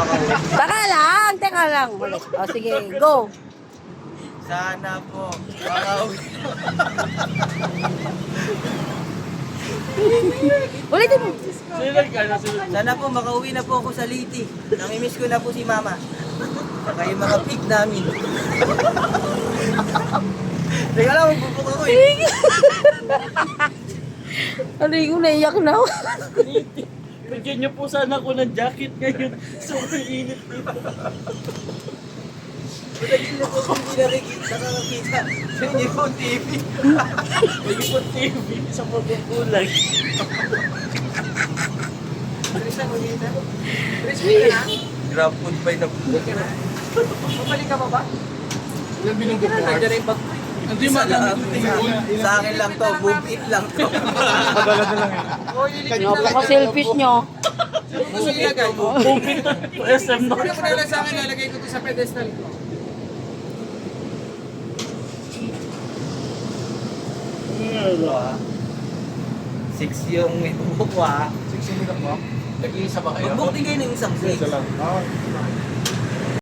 makauwi. Teka lang. O sige, go. Sana po makauwi. Ulitin mo. Sana po makauwi na po ako sa Liti. Namimiss ko na po si Mama. Saka yung mga pig namin. Teka lang, magbubuk ako eh. Ano yung naiyak na ako? Bigyan niyo po sana ako ng jacket ngayon. Sobrang init dito. Hindi na po hindi nakakita. Sa inyo po TV. May po TV sa pagkukulang. Tristan, magkita. Tristan na. Grab food pa yung nabubuk na. Pabalik ka pa ba? Ilan binunggit mo, Art? Nandiyan rin pag... Hindi magamit Sa akin lang to, move it lang to. Padala na lang eh. Napaka-selfish nyo. Gusto ilagay mo? Bumit at SM na. Ano ko na lang sa akin, lalagay ko to sa pedestal ko. Six yung ibubuk mo ha. 6 minutes mo? Nag-iisa ba kayo? Mag-book din kayo ng isang six. Isa lang. Ah,